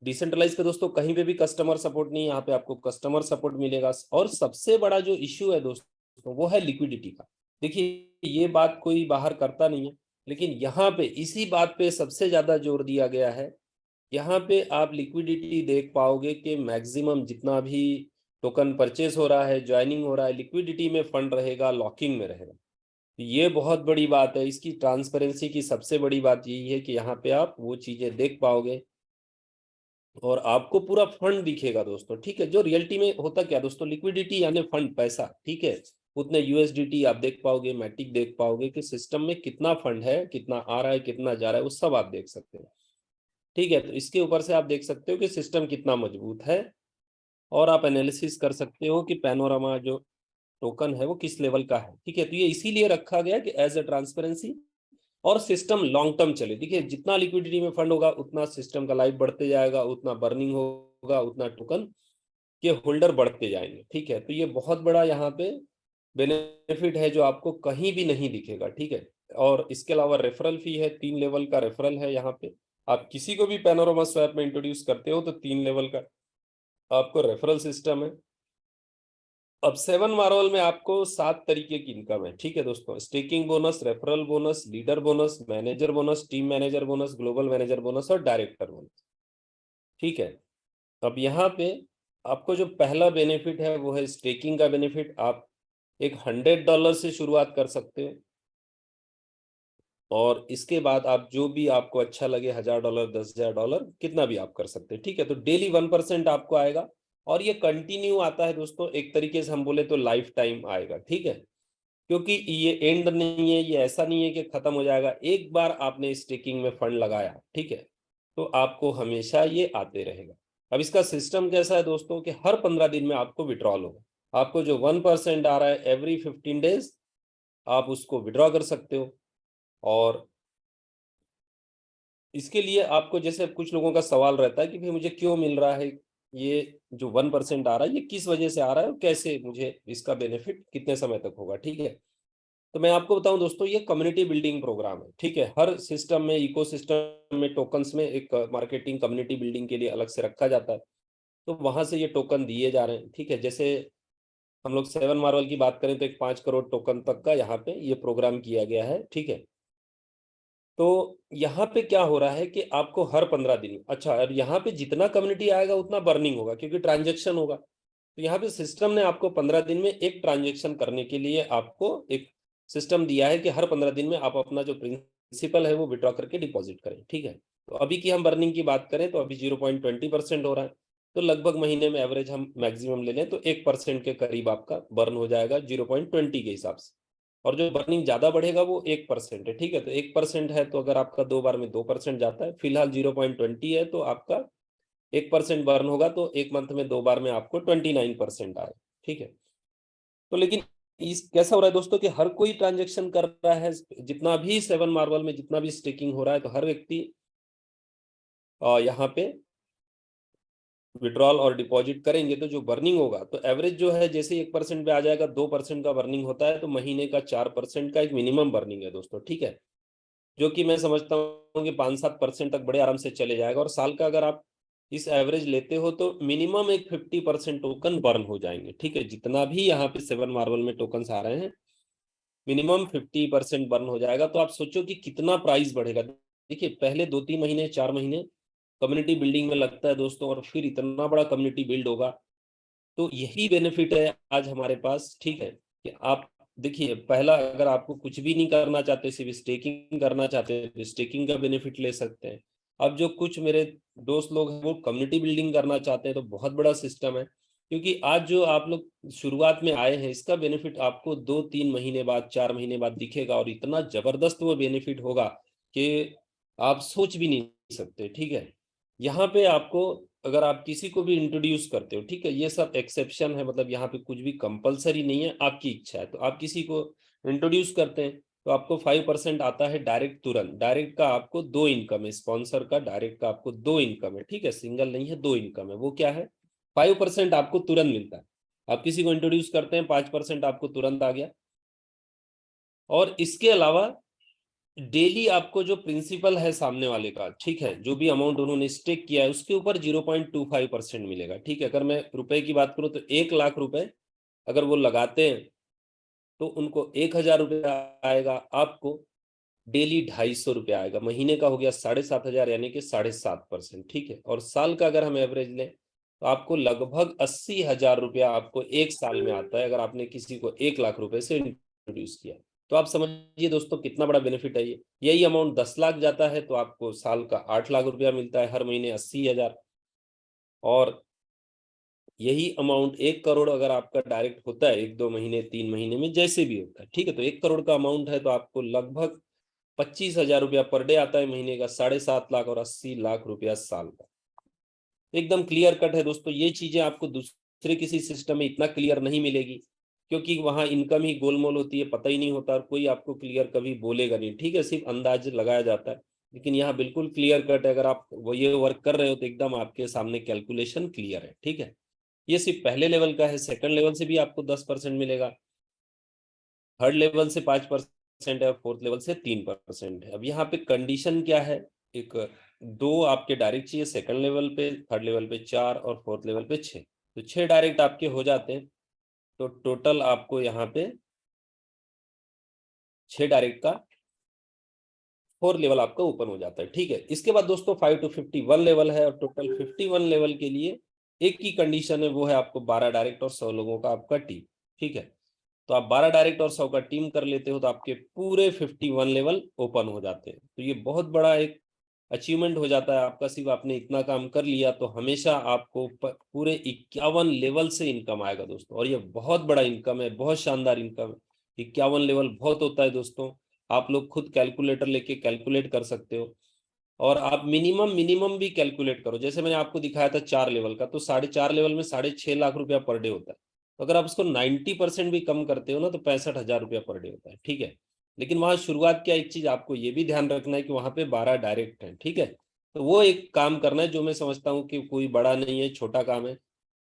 डिसेंट्रलाइज पे दोस्तों कहीं पे भी कस्टमर सपोर्ट नहीं, यहाँ पे आपको कस्टमर सपोर्ट मिलेगा। और सबसे बड़ा जो इश्यू है दोस्तों वो है लिक्विडिटी का। देखिए ये बात कोई बाहर करता नहीं है, लेकिन यहाँ पे इसी बात पे सबसे ज्यादा जोर दिया गया है। यहाँ पे आप लिक्विडिटी देख पाओगे कि मैक्सिमम जितना भी टोकन परचेस हो रहा है, ज्वाइनिंग हो रहा है, लिक्विडिटी में फंड रहेगा, लॉकिंग में रहेगा। ये बहुत बड़ी बात है। इसकी ट्रांसपेरेंसी की सबसे बड़ी बात यही है कि यहाँ पे आप वो चीजें देख पाओगे और आपको पूरा फंड दिखेगा दोस्तों। ठीक है, जो रियलिटी में होता क्या दोस्तों, लिक्विडिटी यानी फंड, पैसा, ठीक है, उतने यूएसडीटी आप देख पाओगे, मैटिक देख पाओगे कि सिस्टम में कितना फंड है, कितना आ रहा है, कितना जा रहा है, वो सब आप देख सकते हो। ठीक है, तो इसके ऊपर से आप देख सकते हो कि सिस्टम कितना मजबूत है, और आप एनालिसिस कर सकते हो कि पैनोरामा जो टोकन है वो किस लेवल का है। ठीक है, तो ये इसीलिए रखा गया कि एज ए ट्रांसपेरेंसी और सिस्टम लॉन्ग टर्म चले। देखिए जितना लिक्विडिटी में फंड होगा उतना सिस्टम का लाइफ बढ़ते जाएगा, उतना बर्निंग होगा, उतना टोकन के होल्डर बढ़ते जाएंगे। ठीक है, तो ये बहुत बड़ा यहाँ पे बेनिफिट है जो आपको कहीं भी नहीं दिखेगा। ठीक है, और इसके अलावा रेफरल फी है, 3 लेवल का रेफरल है यहाँ पे। आप किसी को भी पैनोरामा स्वैप में इंट्रोड्यूस करते हो तो 3 लेवल का आपको रेफरल सिस्टम है। अब 7 मार्वल में आपको 7 तरीके की इनकम है। ठीक है दोस्तों, staking bonus, referral bonus, leader bonus, manager bonus, team manager bonus, global manager bonus और डायरेक्टर बोनस। ठीक है, अब यहाँ पे आपको जो पहला बेनिफिट है वो है स्टेकिंग का बेनिफिट। आप एक $100 से शुरुआत कर सकते हो, और इसके बाद आप जो भी आपको अच्छा लगे, $1000, $10,000, कितना भी आप कर सकते हैं। ठीक है, तो डेली 1% आपको आएगा, और ये कंटिन्यू आता है दोस्तों। एक तरीके से हम बोले तो लाइफ टाइम आएगा। ठीक है, क्योंकि ये एंड नहीं है, ये ऐसा नहीं है कि खत्म हो जाएगा। एक बार आपने स्टेकिंग में फंड लगाया, ठीक है, तो आपको हमेशा ये आते रहेगा। अब इसका सिस्टम कैसा है दोस्तों कि हर 15 दिन में आपको विड्रॉल होगा। आपको जो 1% आ रहा है एवरी 15 डेज आप उसको विड्रॉ कर सकते हो। और इसके लिए आपको, जैसे कुछ लोगों का सवाल रहता है कि भाई मुझे क्यों मिल रहा है, ये जो 1% आ रहा है ये किस वजह से आ रहा है और कैसे मुझे इसका बेनिफिट कितने समय तक होगा। ठीक है, तो मैं आपको बताऊं दोस्तों, ये कम्युनिटी बिल्डिंग प्रोग्राम है। ठीक है, हर सिस्टम में, इकोसिस्टम में, टोकन्स में एक मार्केटिंग कम्युनिटी बिल्डिंग के लिए अलग से रखा जाता है, तो वहां से ये टोकन दिए जा रहे हैं। ठीक है, जैसे हम लोग 7 मार्वल की बात करें तो एक 5 करोड़ टोकन तक का यहाँ पे ये प्रोग्राम किया गया है। ठीक है, तो यहाँ पे क्या हो रहा है कि आपको हर 15 दिन, अच्छा, और यहाँ पे जितना कम्युनिटी आएगा उतना बर्निंग होगा क्योंकि ट्रांजेक्शन होगा। तो यहाँ पे सिस्टम ने आपको 15 दिन में एक ट्रांजेक्शन करने के लिए आपको एक सिस्टम दिया है कि हर 15 दिन में आप अपना जो प्रिंसिपल है वो विड्रॉ करके डिपॉजिट करें। ठीक है, तो अभी की हम बर्निंग की बात करें तो अभी 0.20% हो रहा है, तो लगभग महीने में एवरेज हम मैक्सिमम ले लें तो 1% के करीब आपका बर्न हो जाएगा 0.20 के हिसाब से। और जो बर्निंग ज्यादा बढ़ेगा वो 1% है। ठीक है, तो 1% है तो अगर आपका 2 बार में 2% जाता है, फिलहाल 0.20 है तो आपका 1% बर्न होगा, तो एक मंथ में 2 बार में आपको 29% आए। ठीक है, तो लेकिन इस कैसा हो रहा है दोस्तों कि हर कोई ट्रांजेक्शन कर रहा है, जितना भी 7 मार्वल में जितना भी स्टेकिंग हो रहा है, तो हर व्यक्ति यहाँ पे विड्रॉल और डिपॉजिट करेंगे तो जो बर्निंग होगा, तो एवरेज जो है जैसे 1% पे आ जाएगा, 2% का बर्निंग होता है, तो महीने का 4% का एक मिनिमम बर्निंग है दोस्तों। ठीक है, जो कि मैं समझता हूँ कि 5-7% तक बड़े आराम से चले जाएगा, और साल का अगर आप इस एवरेज लेते हो तो मिनिमम एक 50% टोकन बर्न हो जाएंगे। ठीक है, जितना भी यहाँ पे 7 मार्वल में टोकन आ रहे हैं मिनिमम 50% बर्न हो जाएगा। तो आप सोचो कि कितना प्राइस बढ़ेगा। देखिए पहले 2-3 महीने, 4 महीने कम्युनिटी बिल्डिंग में लगता है दोस्तों, और फिर इतना बड़ा कम्युनिटी बिल्ड होगा। तो यही बेनिफिट है आज हमारे पास। ठीक है, कि आप देखिए, पहला अगर आपको कुछ भी नहीं करना चाहते, सिर्फ स्टेकिंग करना चाहते हैं तो स्टेकिंग का बेनिफिट ले सकते हैं। अब जो कुछ मेरे दोस्त लोग हैं वो कम्युनिटी बिल्डिंग करना चाहते हैं, तो बहुत बड़ा सिस्टम है, क्योंकि आज जो आप लोग शुरुआत में आए हैं इसका बेनिफिट आपको 2-3 महीने बाद, 4 महीने बाद दिखेगा, और इतना जबरदस्त वो बेनिफिट होगा कि आप सोच भी नहीं सकते। ठीक है, यहाँ पे आपको, अगर आप किसी को भी इंट्रोड्यूस करते हो, ठीक है, ये सब एक्सेप्शन है, मतलब यहाँ पे कुछ भी कंपलसरी नहीं है, आपकी इच्छा है तो आप किसी को इंट्रोड्यूस करते हैं, तो आपको 5% आता है डायरेक्ट तुरंत। डायरेक्ट का आपको 2 इनकम है, स्पॉन्सर का डायरेक्ट का आपको 2 इनकम है, ठीक है, सिंगल नहीं है, 2 इनकम है। वो क्या है? 5% आपको तुरंत मिलता है। आप किसी को इंट्रोड्यूस करते हैं, 5% आपको तुरंत आ गया। और इसके अलावा डेली आपको जो प्रिंसिपल है सामने वाले का, ठीक है, जो भी अमाउंट उन्होंने स्टेक किया है उसके ऊपर 0.25% मिलेगा, ठीक है। अगर मैं रुपए की बात करूं तो 1,00,000 रुपए अगर वो लगाते हैं तो उनको 1,000 रुपया आएगा, आपको डेली 250 रुपया आएगा। महीने का हो गया 7,500 यानी कि 7.5%, ठीक है। और साल का अगर हम एवरेज लें तो आपको लगभग 80,000 रुपया आपको एक साल में आता है, अगर आपने किसी को 1,00,000 रुपए से इंट्रोड्यूस किया। तो आप समझिए दोस्तों कितना बड़ा बेनिफिट है ये। यही अमाउंट 10 लाख जाता है तो आपको साल का 8,00,000 रुपया मिलता है, हर महीने 80,000। और यही अमाउंट 1 करोड़ अगर आपका डायरेक्ट होता है 1-2 महीने 3 महीने में, जैसे भी होता है, ठीक है, तो 1 करोड़ का अमाउंट है तो आपको लगभग 25,000 रुपया पर डे आता है महीने का, 7.5 लाख और 80,00,000 रुपया साल का। एकदम क्लियर कट है दोस्तों। ये चीजें आपको दूसरे किसी सिस्टम में इतना क्लियर नहीं मिलेगी, क्योंकि वहां इनकम ही गोलमोल होती है, पता ही नहीं होता और कोई आपको क्लियर कभी बोलेगा नहीं, ठीक है, सिर्फ अंदाज लगाया जाता है। लेकिन यहाँ बिल्कुल क्लियर कट है, अगर आप वो ये वर्क कर रहे हो तो एकदम आपके सामने कैलकुलेशन क्लियर है, ठीक है। ये सिर्फ पहले लेवल का है, सेकंड लेवल से भी आपको 10% मिलेगा, थर्ड लेवल से 5% है, फोर्थ लेवल से 3% है। अब यहाँ पे कंडीशन क्या है? एक 2 आपके डायरेक्ट चाहिए सेकंड लेवल पे, थर्ड लेवल पे 4 और फोर्थ लेवल पे 6। तो 6 डायरेक्ट आपके हो जाते हैं, तो टोटल आपको यहाँ पे 6 डायरेक्ट का 4 लेवल आपका ओपन हो जाता है, ठीक है। इसके बाद दोस्तों 5 to 51 लेवल है, और टोटल 51 लेवल के लिए एक ही कंडीशन है, वो है आपको 12 डायरेक्ट और 100 लोगों का आपका टीम, ठीक है। तो आप 12 डायरेक्ट और 100 का टीम कर लेते हो तो आपके पूरे 51 लेवल ओपन हो जाते हैं। तो ये बहुत बड़ा एक अचीवमेंट हो जाता है आपका। सिर्फ आपने इतना काम कर लिया तो हमेशा आपको पूरे 51 लेवल से इनकम आएगा दोस्तों। और ये बहुत बड़ा इनकम है, बहुत शानदार इनकम है। 51 लेवल बहुत होता है दोस्तों, आप लोग खुद कैलकुलेटर लेके कैलकुलेट कर सकते हो। और आप मिनिमम भी कैलकुलेट करो, जैसे मैंने आपको दिखाया था 4 लेवल का, तो 4.5 लेवल में 6.5 लाख रुपया पर डे होता है। तो अगर आप उसको 90% भी कम करते हो ना तो 65,000 रुपया पर डे होता है, ठीक है। लेकिन वहां शुरुआत क्या, एक चीज आपको ये भी ध्यान रखना है कि वहां पे 12 डायरेक्ट है, ठीक है। तो वो एक काम करना है जो मैं समझता हूँ कि कोई बड़ा नहीं है, छोटा काम है।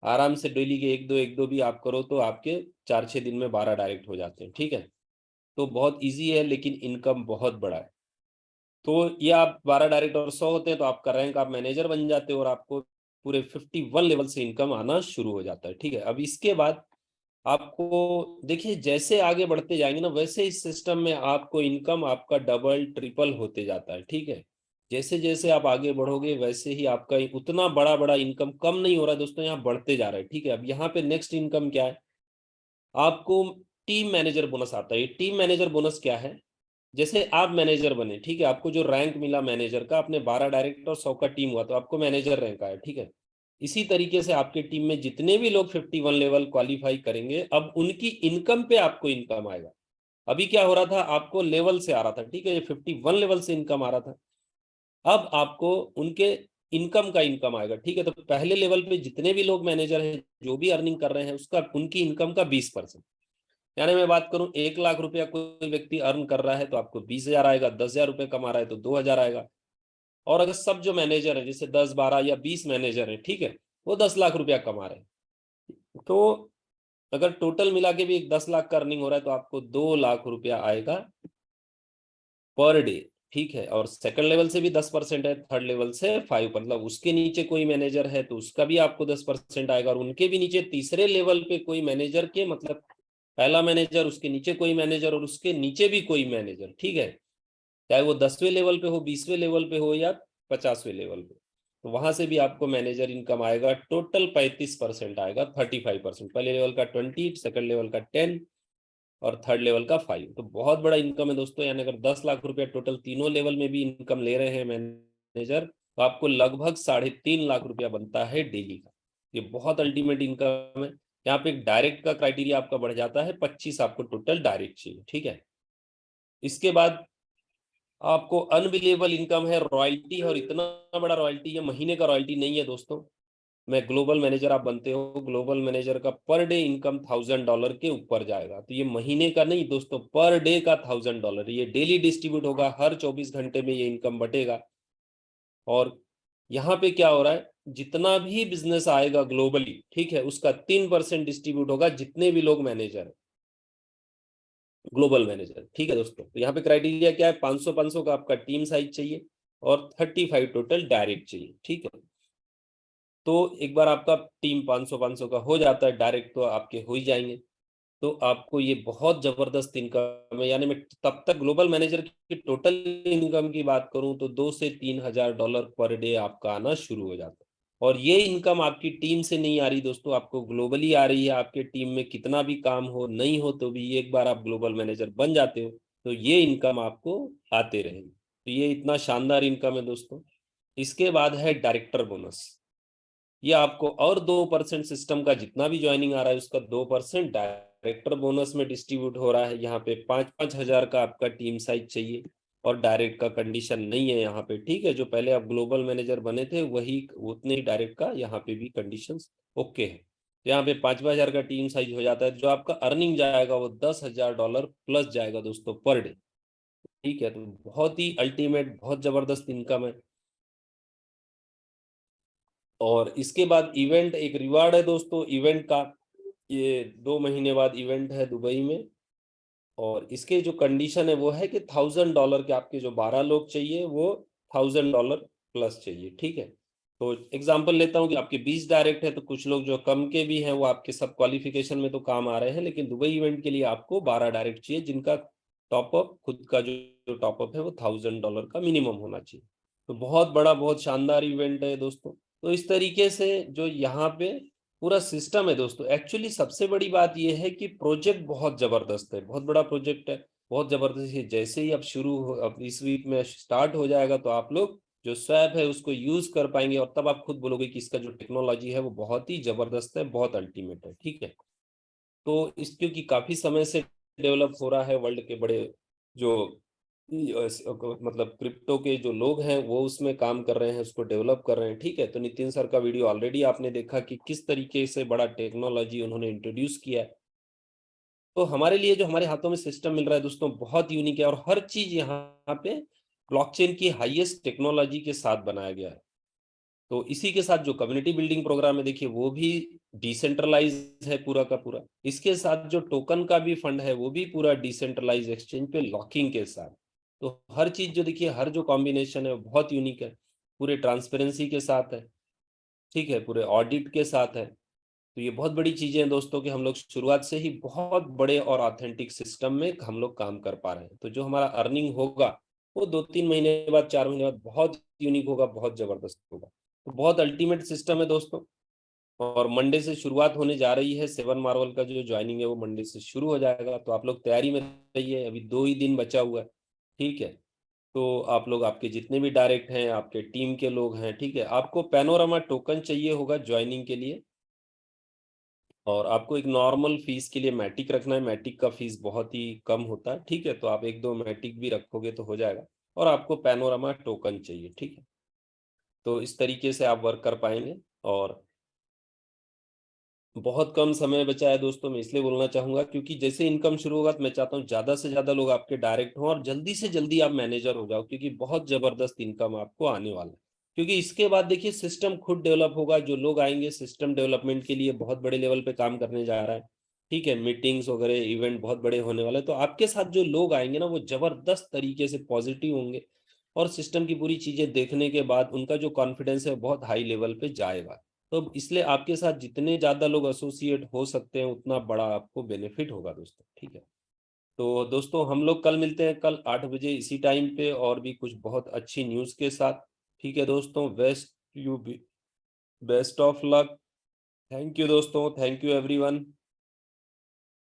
आराम से डेली के 1-2 भी आप करो तो आपके 4-6 दिन में 12 डायरेक्ट हो जाते हैं, ठीक है। तो बहुत ईजी है, लेकिन इनकम बहुत बड़ा है। तो ये आप 12 डायरेक्ट और 100 होते हैं तो आपका रैंक, आप मैनेजर बन जाते हो और आपको पूरे 51 लेवल से इनकम आना शुरू हो जाता है, ठीक है। अब इसके बाद आपको देखिए, जैसे आगे बढ़ते जाएंगे ना वैसे इस सिस्टम में आपको इनकम आपका डबल ट्रिपल होते जाता है, ठीक है। जैसे जैसे आप आगे बढ़ोगे वैसे ही आपका उतना बड़ा बड़ा इनकम कम नहीं हो रहा है दोस्तों, यहाँ बढ़ते जा रहा है, ठीक है। अब यहाँ पे नेक्स्ट इनकम क्या है, आपको टीम मैनेजर बोनस आता है। ये टीम मैनेजर बोनस क्या है? जैसे आप मैनेजर बने, ठीक है, आपको जो रैंक मिला मैनेजर का, आपने 12 डायरेक्ट और 100 का टीम हुआ तो आपको मैनेजर रैंक आया, ठीक है। इसी तरीके से आपके टीम में जितने भी लोग 51 लेवल क्वालिफाई करेंगे, अब उनकी इनकम पे आपको इनकम आएगा। अभी क्या हो रहा था, आपको लेवल से आ रहा था, ठीक है, ये 51 लेवल से इनकम आ रहा था। अब आपको उनके इनकम का इनकम आएगा, ठीक है। तो पहले लेवल पे जितने भी लोग मैनेजर हैं, जो भी अर्निंग कर रहे हैं, उसका उनकी इनकम का 20%। यानी मैं बात करूं 1,00,000 रुपया कोई व्यक्ति अर्न कर रहा है तो आपको 20,000 आएगा, 10,000 रुपये कमा रहा है तो 2,000 आएगा। और अगर सब जो मैनेजर है, जैसे 10, 12 या 20 मैनेजर है, ठीक है, वो 10 लाख रुपया कमा रहे हैं, तो अगर टोटल मिला के भी 10 लाख का अर्निंग हो रहा है तो आपको 2 लाख रुपया आएगा पर डे, ठीक है। और सेकंड लेवल से भी 10% है, थर्ड लेवल से 5, मतलब उसके नीचे कोई मैनेजर है तो उसका भी आपको 10% आएगा, और उनके भी नीचे तीसरे लेवल पे कोई मैनेजर के, मतलब पहला मैनेजर, उसके नीचे कोई मैनेजर और उसके नीचे भी कोई मैनेजर, ठीक है, चाहे वो 10वें लेवल पे हो, 20वें लेवल पे हो या 50वें लेवल पे, तो वहां से भी आपको मैनेजर इनकम आएगा। टोटल 35% आएगा, 35%, पहले लेवल का 20, सेकंड लेवल का 10 और थर्ड लेवल का 5। तो बहुत बड़ा इनकम है दोस्तों। यानी अगर 10 लाख रुपया टोटल तीनों लेवल में भी इनकम ले रहे हैं मैनेजर, तो आपको लगभग 3.5 लाख रुपया बनता है डेली का। ये बहुत अल्टीमेट इनकम है। यहाँ पे एक डायरेक्ट का क्राइटेरिया आपका बढ़ जाता है, 25 आपको टोटल डायरेक्ट चाहिए, ठीक है। इसके बाद आपको अनबिलीवेबल इनकम है रॉयल्टी, और इतना बड़ा रॉयल्टी, ये महीने का रॉयल्टी नहीं है दोस्तों, मैं ग्लोबल मैनेजर आप बनते हो, ग्लोबल मैनेजर का पर डे इनकम $1000 के ऊपर जाएगा। तो ये महीने का नहीं दोस्तों, पर डे का $1000, ये डेली डिस्ट्रीब्यूट होगा, हर 24 घंटे में ये इनकम बढ़ेगा। और यहाँ पे क्या हो रहा है, जितना भी बिजनेस आएगा ग्लोबली, ठीक है, उसका 3% डिस्ट्रीब्यूट होगा जितने भी लोग मैनेजर है, ग्लोबल मैनेजर, ठीक है दोस्तों। तो यहाँ पे क्राइटेरिया क्या है, 500 का आपका टीम साइज चाहिए और 35 टोटल डायरेक्ट चाहिए, ठीक है। तो एक बार आपका टीम 500 का हो जाता है, डायरेक्ट तो आपके हो ही जाएंगे, तो आपको ये बहुत जबरदस्त इनकम है। यानी मैं तब तक ग्लोबल मैनेजर की टोटल इनकम की बात करूं तो $2 से $3000 पर डे आपका आना शुरू हो जाता है। और ये इनकम आपकी टीम से नहीं आ रही दोस्तों, आपको ग्लोबली आ रही है। आपके टीम में कितना भी काम हो नहीं हो तो भी एक बार आप ग्लोबल मैनेजर बन जाते हो तो ये इनकम आपको आते रहेगी। तो ये इतना शानदार इनकम है दोस्तों। इसके बाद है डायरेक्टर बोनस। ये आपको और 2% सिस्टम का जितना भी ज्वाइनिंग आ रहा है उसका 2% डायरेक्टर बोनस में डिस्ट्रीब्यूट हो रहा है। यहाँ पे 5-5 हजार का आपका टीम साइज चाहिए और डायरेक्ट का कंडीशन नहीं है यहाँ पे, ठीक है। जो पहले आप ग्लोबल मैनेजर बने थे वही उतने ही डायरेक्ट का यहाँ पे भी कंडीशंस ओके है। तो यहाँ पे 5-5 हजार का टीम साइज हो जाता है। जो आपका अर्निंग जाएगा वो $10,000 प्लस जाएगा दोस्तों पर डे, ठीक है। तो बहुत ही अल्टीमेट, बहुत जबरदस्त इनकम है। और इसके बाद इवेंट एक रिवार्ड है दोस्तों इवेंट का, ये 2 महीने बाद इवेंट है दुबई में। और इसके जो कंडीशन है वो है कि $1000 के आपके जो 12 लोग चाहिए वो $1000 प्लस चाहिए, ठीक है। तो एग्जांपल लेता हूँ कि आपके 20 डायरेक्ट है तो कुछ लोग जो कम के भी हैं वो आपके सब क्वालिफिकेशन में तो काम आ रहे हैं, लेकिन दुबई इवेंट के लिए आपको 12 डायरेक्ट चाहिए जिनका टॉपअप, खुद का जो टॉपअप है वो $1000 का मिनिमम होना चाहिए। तो बहुत बड़ा, बहुत शानदार इवेंट है दोस्तों। तो इस तरीके से जो यहाँ पे पूरा सिस्टम है दोस्तों, एक्चुअली सबसे बड़ी बात यह है कि प्रोजेक्ट बहुत जबरदस्त है, बहुत बड़ा प्रोजेक्ट है, बहुत जबरदस्त है। जैसे ही अब शुरू हो, अब इस वीक में स्टार्ट हो जाएगा तो आप लोग जो स्वैप है उसको यूज कर पाएंगे और तब आप खुद बोलोगे कि इसका जो टेक्नोलॉजी है वो बहुत ही जबरदस्त है, बहुत अल्टीमेट है, ठीक है। तो इस क्योंकि काफी समय से डेवलप हो रहा है, वर्ल्ड के बड़े जो मतलब क्रिप्टो के जो लोग हैं वो उसमें काम कर रहे हैं, उसको डेवलप कर रहे हैं, ठीक है। तो नितिन सर का वीडियो ऑलरेडी आपने देखा कि किस तरीके से बड़ा टेक्नोलॉजी उन्होंने इंट्रोड्यूस किया है। तो हमारे लिए जो हमारे हाथों में सिस्टम मिल रहा है दोस्तों बहुत यूनिक है और हर चीज यहाँ पे ब्लॉकचेन की हाईएस्ट टेक्नोलॉजी के साथ बनाया गया है। तो इसी के साथ जो कम्युनिटी बिल्डिंग प्रोग्राम है देखिए वो भी डिसेंट्रलाइज है पूरा का पूरा। इसके साथ जो टोकन का भी फंड है वो भी पूरा डिसेंट्रलाइज एक्सचेंज पे लॉकिंग के साथ। तो हर चीज जो देखिए, हर जो कॉम्बिनेशन है वो बहुत यूनिक है, पूरे ट्रांसपेरेंसी के साथ है, ठीक है, पूरे ऑडिट के साथ है। तो ये बहुत बड़ी चीजें हैं दोस्तों कि हम लोग शुरुआत से ही बहुत बड़े और ऑथेंटिक सिस्टम में हम लोग काम कर पा रहे हैं। तो जो हमारा अर्निंग होगा वो 2-3 महीने बाद, 4 महीने बाद बहुत यूनिक होगा, बहुत जबरदस्त होगा। तो बहुत अल्टीमेट सिस्टम है दोस्तों। और मंडे से शुरुआत होने जा रही है, 7 मार्वल का जो ज्वाइनिंग है वो मंडे से शुरू हो जाएगा। तो आप लोग तैयारी में रहिए, अभी 2 ही दिन बचा हुआ है, ठीक है। तो आप लोग, आपके जितने भी डायरेक्ट हैं, आपके टीम के लोग हैं, ठीक है, आपको पैनोरामा टोकन चाहिए होगा ज्वाइनिंग के लिए। और आपको एक नॉर्मल फीस के लिए मैटिक रखना है, मैटिक का फीस बहुत ही कम होता है, ठीक है। तो आप 1-2 मैटिक भी रखोगे तो हो जाएगा। और आपको पैनोरामा टोकन चाहिए, ठीक है। तो इस तरीके से आप वर्क कर पाएंगे। और बहुत कम समय बचा है दोस्तों, मैं इसलिए बोलना चाहूंगा क्योंकि जैसे इनकम शुरू होगा तो मैं चाहता हूँ ज्यादा से ज्यादा लोग आपके डायरेक्ट हों और जल्दी से जल्दी आप मैनेजर हो जाओ, क्योंकि बहुत जबरदस्त इनकम आपको आने वाला है। क्योंकि इसके बाद देखिए सिस्टम खुद डेवलप होगा, जो लोग आएंगे सिस्टम डेवलपमेंट के लिए बहुत बड़े लेवल पे काम करने जा रहा है, ठीक है। मीटिंग्स वगैरह इवेंट बहुत बड़े होने वाले हैं। तो आपके साथ जो लोग आएंगे ना वो जबरदस्त तरीके से पॉजिटिव होंगे और सिस्टम की पूरी चीजें देखने के बाद उनका जो कॉन्फिडेंस है बहुत हाई लेवल पे जाएगा। तो इसलिए आपके साथ जितने ज्यादा लोग एसोसिएट हो सकते हैं उतना बड़ा आपको बेनिफिट होगा दोस्तों, ठीक है। तो दोस्तों हम लोग कल मिलते हैं, कल 8 बजे इसी टाइम पे और भी कुछ बहुत अच्छी न्यूज़ के साथ, ठीक है दोस्तों। Best of luck. Thank you दोस्तों, थैंक यू एवरीवन।